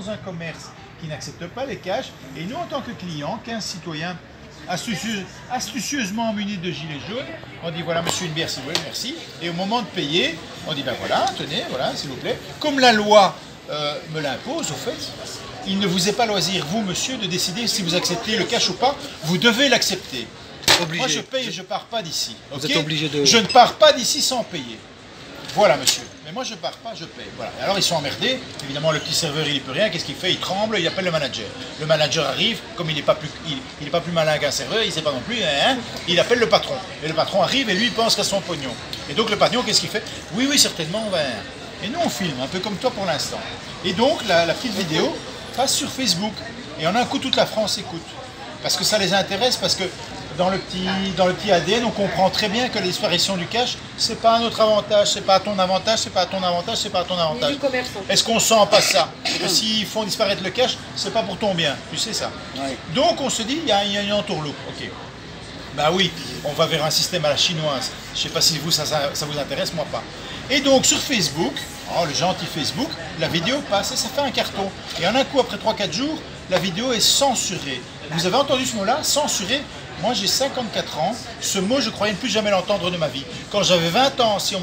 dans un commerce qui n'accepte pas les cash, et nous en tant que clients, 15 citoyens astucieusement munis de gilets jaunes, on dit voilà monsieur une bière s'il vous plaît, merci, et au moment de payer, on dit ben voilà, tenez, voilà s'il vous plaît, comme la loi me l'impose au fait, il ne vous est pas loisir, vous monsieur, de décider si vous acceptez le cash ou pas, vous devez l'accepter. Moi je paye et je ne pars pas d'ici. Vous êtes obligé de... Je ne pars pas d'ici sans payer. Voilà monsieur. Mais moi je ne pars pas, je paye. Voilà. Alors ils sont emmerdés. Évidemment le petit serveur il n'y peut rien. Qu'est-ce qu'il fait? Il tremble, il appelle le manager. Le manager arrive, comme il n'est pas plus malin qu'un serveur, il ne sait pas non plus, hein, il appelle le patron. Et le patron arrive et lui il pense qu'à son pognon. Et donc le patron qu'est-ce qu'il fait? Oui, oui, certainement, on va... Et nous on filme, un peu comme toi pour l'instant. Et donc la petite vidéo passe sur Facebook. Et en un coup toute la France écoute. Parce que ça les intéresse, parce que dans le petit ADN, on comprend très bien que la disparition du cash, c'est pas à notre avantage, c'est pas à ton avantage, c'est pas à ton avantage, c'est pas à ton avantage. Est-ce qu'on sent pas ça? Que s'ils font disparaître le cash, c'est pas pour ton bien, tu sais ça. Ouais. Donc on se dit, il y a une entourloupe, ok. Bah oui, on va vers un système à la chinoise. Je sais pas si vous, ça vous intéresse, moi pas. Et donc sur Facebook, oh, le gentil Facebook, la vidéo passe et ça fait un carton. Et en un coup, après 3-4 jours, la vidéo est censurée. Vous avez entendu ce mot-là? Censuré? Moi j'ai 54 ans, ce mot je croyais ne plus jamais l'entendre de ma vie. Quand j'avais 20 ans, si on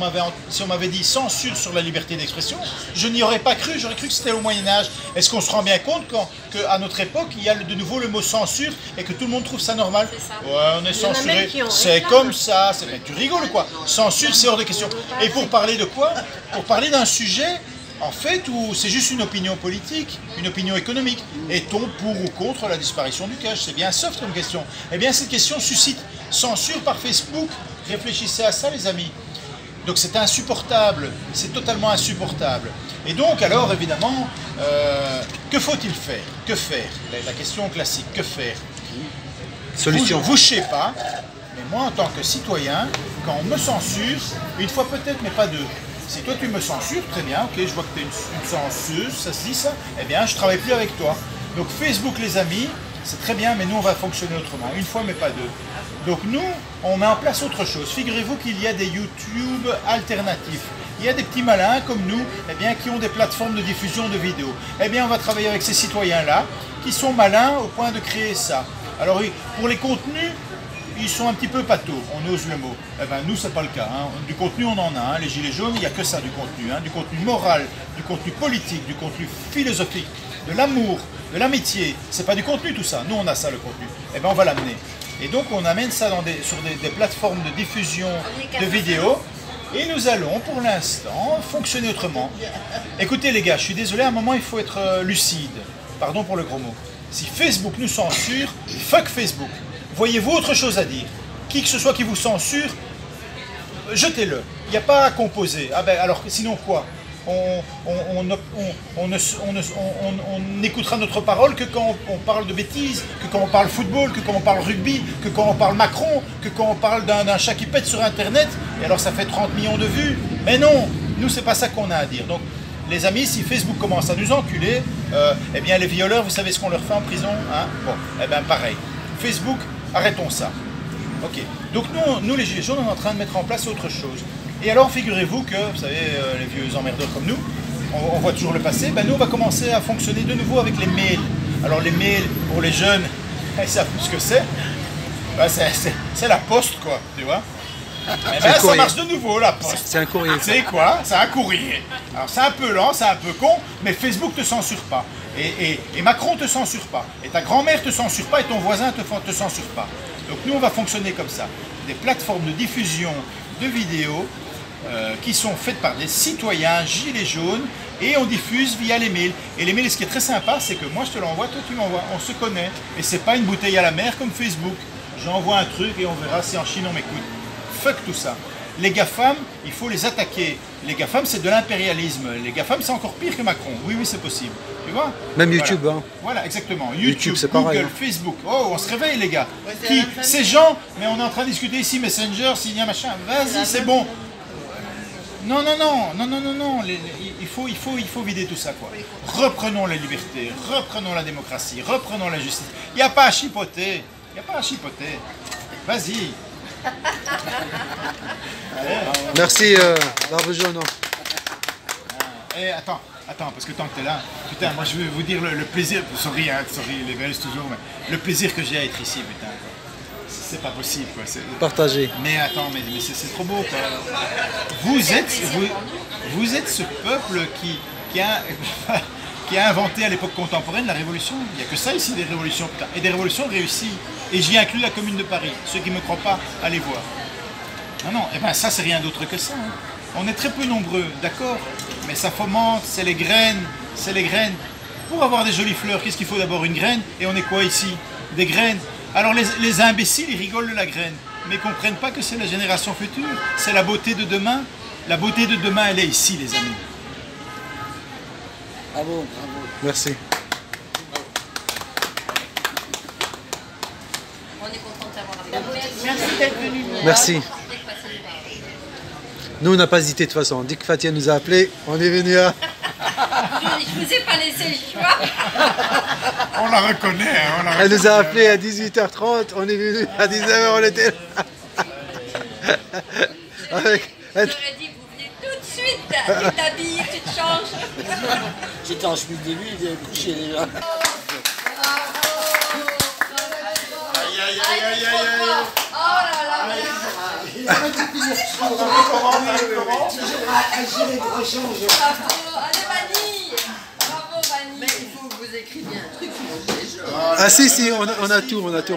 m'avait dit censure sur la liberté d'expression, je n'y aurais pas cru, j'aurais cru que c'était au Moyen-Âge. Est-ce qu'on se rend bien compte qu'à notre époque, il y a de nouveau le mot censure et que tout le monde trouve ça normal? Ouais, on est censuré, c'est comme ça, tu rigoles ou quoi? Censure, c'est hors de question. Et pour parler de quoi? Pour parler d'un sujet en fait, où c'est juste une opinion politique, une opinion économique. Est-on pour ou contre la disparition du cash? C'est bien soft comme question. Eh bien, cette question suscite censure par Facebook. Réfléchissez à ça, les amis. Donc c'est insupportable, c'est totalement insupportable. Et donc, alors, évidemment, que faut-il faire? Que faire? La question classique, que faire? Solution. Vous, je ne sais pas, mais moi, en tant que citoyen, quand on me censure, une fois peut-être, mais pas deux, si toi tu me censures, très bien, ok, je vois que tu es une censeuse, ça se dit ça, eh bien je ne travaille plus avec toi. Donc Facebook les amis, c'est très bien, mais nous on va fonctionner autrement, une fois mais pas deux. Donc nous, on met en place autre chose. Figurez-vous qu'il y a des YouTube alternatifs. Il y a des petits malins comme nous, eh bien, qui ont des plateformes de diffusion de vidéos. Eh bien on va travailler avec ces citoyens-là, qui sont malins au point de créer ça. Alors oui, pour les contenus, ils sont un petit peu pâteaux, on ose le mot. Eh ben, nous, c'est pas le cas. Hein. Du contenu, on en a. Hein. Les gilets jaunes, il n'y a que ça du contenu. Hein. Du contenu moral, du contenu politique, du contenu philosophique, de l'amour, de l'amitié. C'est pas du contenu tout ça. Nous, on a ça, le contenu. Eh ben, on va l'amener. Et donc, on amène ça sur des plateformes de diffusion de vidéos. Et nous allons, pour l'instant, fonctionner autrement. Écoutez, les gars, je suis désolé, à un moment, il faut être lucide. Pardon pour le gros mot. Si Facebook nous censure, fuck Facebook. Voyez-vous autre chose à dire? Qui que ce soit qui vous censure, jetez-le. Il n'y a pas à composer. Ah ben alors sinon quoi? On n'écoutera notre parole que quand on parle de bêtises, que quand on parle football, que quand on parle rugby, que quand on parle Macron, que quand on parle d'un chat qui pète sur Internet, et alors ça fait 30 millions de vues. Mais non, nous c'est pas ça qu'on a à dire. Donc les amis, si Facebook commence à nous enculer, eh bien les violeurs, vous savez ce qu'on leur fait en prison, hein? Bon, eh bien pareil. Facebook, arrêtons ça. Ok. Donc nous les Gilets jaunes, on est en train de mettre en place autre chose. Et alors, figurez-vous que, vous savez, les vieux emmerdeurs comme nous, on voit toujours le passé, ben nous, on va commencer à fonctionner de nouveau avec les mails. Alors les mails, pour les jeunes, ils savent plus ce que c'est. Ben, c'est la poste, quoi, tu vois. Eh ben, ça marche de nouveau, la poste. C'est un courrier. C'est quoi? C'est un courrier. Alors c'est un peu lent, c'est un peu con, mais Facebook te censure pas. Et Macron te censure pas. Et ta grand-mère te censure pas et ton voisin te censure pas. Donc nous, on va fonctionner comme ça. Des plateformes de diffusion de vidéos qui sont faites par des citoyens gilets jaunes et on diffuse via les mails. Et les mails, ce qui est très sympa, c'est que moi je te l'envoie, toi tu m'envoies, on se connaît. Et c'est pas une bouteille à la mer comme Facebook. J'envoie un truc et on verra si en Chine on m'écoute. Fuck tout ça. Les GAFAM, il faut les attaquer. Les GAFAM, c'est de l'impérialisme. Les GAFAM, c'est encore pire que Macron. Oui, oui, c'est possible. Tu vois? Même YouTube, voilà. Hein. Voilà, exactement. YouTube, c'est Google, pareil, hein. Facebook. Oh, on se réveille, les gars. Ouais, ces gens, mais on est en train de discuter ici, Messenger, s'il y a machin. Vas-y, c'est bon. Non, non, non, non, non, non, non. Il faut vider tout ça, quoi. Reprenons la liberté, reprenons la démocratie, reprenons la justice. Il n'y a pas à chipoter. Il n'y a pas à chipoter. Vas-y. Merci, Barbe Jaune. Attends. Attends, parce que tant que t'es là, putain, moi je veux vous dire le plaisir, sorry, hein, sorry, les Belges toujours, mais le plaisir que j'ai à être ici, putain, quoi. C'est pas possible, quoi. Partagé. Mais attends, mais c'est trop beau, quoi. Vous êtes ce peuple qui a, qui a inventé à l'époque contemporaine la révolution. Il n'y a que ça ici, des révolutions, putain. Et des révolutions réussies. Et j'y inclus la Commune de Paris. Ceux qui ne me croient pas, allez voir. Non, et ben ça, c'est rien d'autre que ça. Hein. On est très peu nombreux, d'accord, mais ça fomente, c'est les graines, c'est les graines. Pour avoir des jolies fleurs, qu'est-ce qu'il faut d'abord? Une graine, et on est quoi ici? Des graines. Alors les imbéciles, ils rigolent de la graine, mais ils ne comprennent pas que c'est la génération future, c'est la beauté de demain. La beauté de demain, elle est ici, les amis. Bravo, bravo. Merci. On est content d'avoir avec vous. Merci d'être venu. Merci. Nous, on n'a pas hésité de toute façon. Dès que Fatia nous a appelés, on est venu à... Je vous ai pas laissé le choix. On la reconnaît. Hein, Elle nous a appelés à 18h30, on est venu à 19h, on était là. J'aurais dit, vous venez tout de suite. Tu t'habilles, tu te changes. J'étais en chemise de lui, il est couché déjà. Aïe. Oh là là. Allez, Vanille. Bravo, Vanille. Mais il faut que vous écriviez un truc. Ah si, on a tout, on a tout.